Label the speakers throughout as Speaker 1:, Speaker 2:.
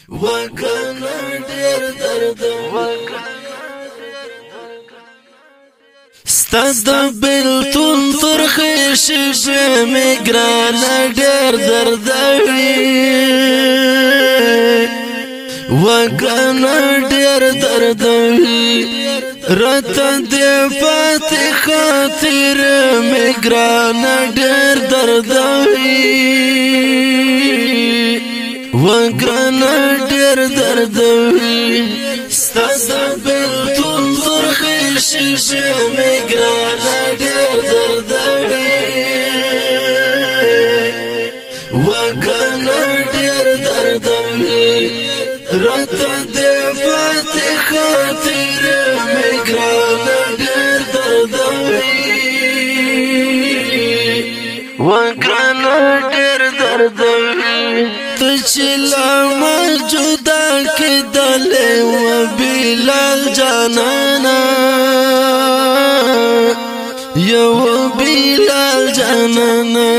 Speaker 1: وګرانه ډېر درد ستا د بېلتون ترخې شېبې مې ګرانه ډېر دردوي وګرانه ډېر دردوي راته دې پاتې خاطرې مې ګرانه ډېر دردوي وګرانه ډېر دردوي ستا د بېلتون ترخې شېبې مې ګرانه ډېر دردوي وګرانه ډېر دردوي راته دې پاتې خاطرې مې ګرانه ډېر دردوي وګرانه ډېر دردوي ته چې لا ما جدا کېدلې وه بلال جانانه یو بلال جانانه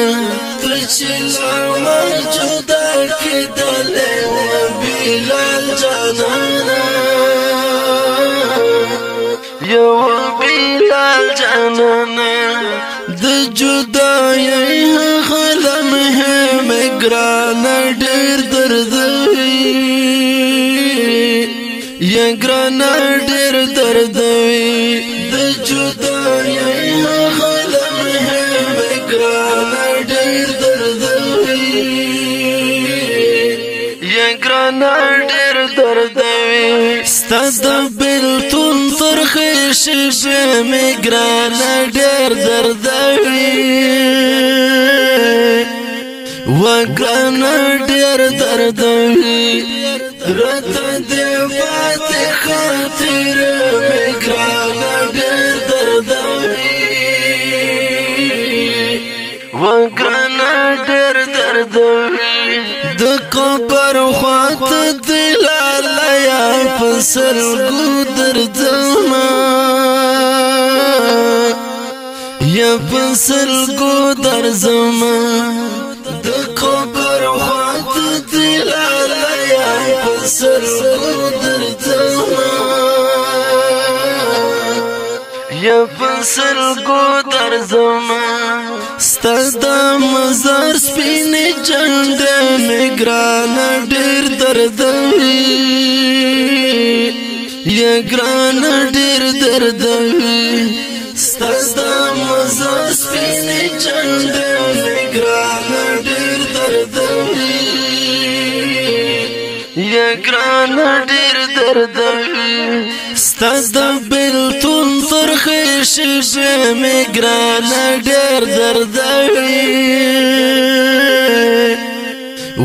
Speaker 1: ته چې لا ما جدا کېدلې وه بلال جانانه یو بلال جانانه د جدایۍ هغه لمحې مې ګرانه ډېر دردوي یا ګرانه ډېر دردوي د جدایۍ هغه لمحې مې ګرانه ډېر دردوي یا ګرانه ډېر دردوي ستا د بېلتون ترخې شېبې مې ګرانه ډېر دردوي وګرانه ډېر دردوي راته دې پاتې خاطرې مې ګرانه ډېر دردوي وګرانه ډېر دردوي د قبر خواته دې لالیه په سلګو درځمه یا په سلګو درځمه د قبر خواته دې لالیه په سلګو درځمه یا په سلګو درځمه ستا د مزار سپینې جنډې مې ګرانه ډېر دردوي یا ګرانه ډېر دردوي ستا د مزار سپینې جنډې مې ګرانه ډېر دردوي یا ګرانه ډېر دردوي ستا د بېلتون ترخې شېبې مې ګرانه ډېر دردوي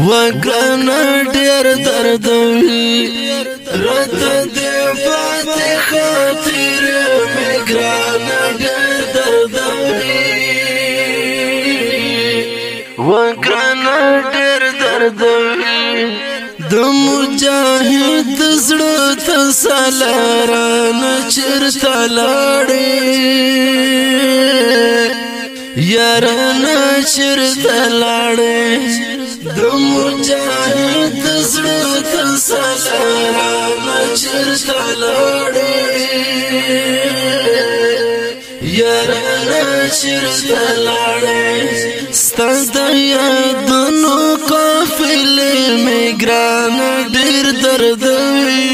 Speaker 1: وګرانه ډېر دردوي راته دې پاتې خاطرې مې ګرانه ډېر دردوي وګرانه ډېر دردوي د مجاهد زړه ته سالارانه چېرته لاړې یارانه چېرته لاړې د مجاهد زړه ته سالارانه چېرته لاړې یارانه چېرته لاړې ستا د یادونو قافلې مې ګرانه ډېر دردوي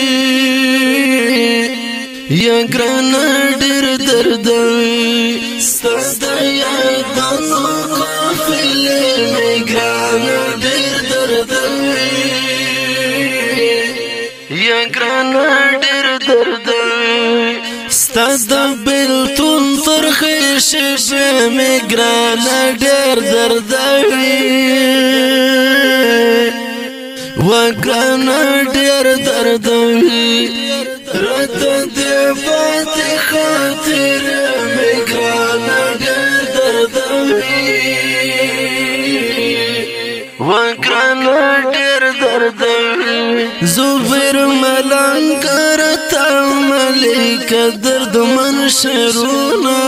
Speaker 1: یا ګرانه ډېر دردوي ستا د یادونو قافلې مې ګرانه ډېر دردوي یا ګرانه ډېر دردوي ستا د بېلتون ترخې شېبې مې ګرانه ډېر دردوي وګرانه ډېر دردوي راته دې پاتې خاطرې مې ګرانه ډېر دردوي وګرانه ډېر دردوي زبیر ملنګ راته ملیک دردمن شعرونه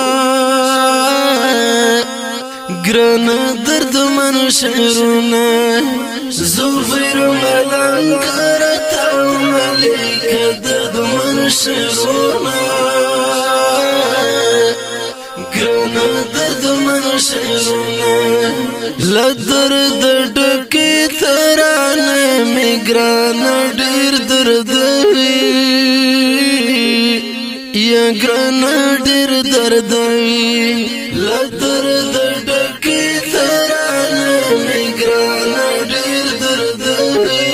Speaker 1: ګرانه دردمن شعرونه زبیر ملنګ ګران ډېر دردوي یا ګران ډېر دردوي لا درد ډکه ترانه می ګران ډېر دردوي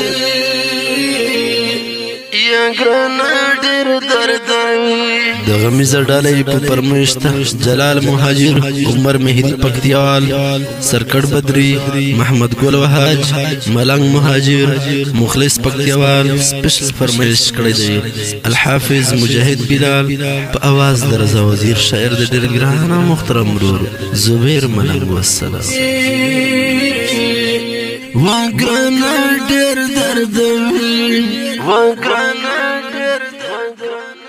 Speaker 1: یا ګران ډېر دردوي د غمیزه ډالۍ په پرمشته جلال مهاجر عمر مهدی پکتیال سرکړ بدری محمد ګل وحاج ملنګ مهاجر مخلص پکتیال سپیشل فرمایش کړی دی الحافظ مجاهد بلال په आवाज د رضا وزیر شاعر د ډېر ګران محترم ورور زبیر ملنګ والسلام وا ګران ډېر دردوي وا ګران ډېر دردوي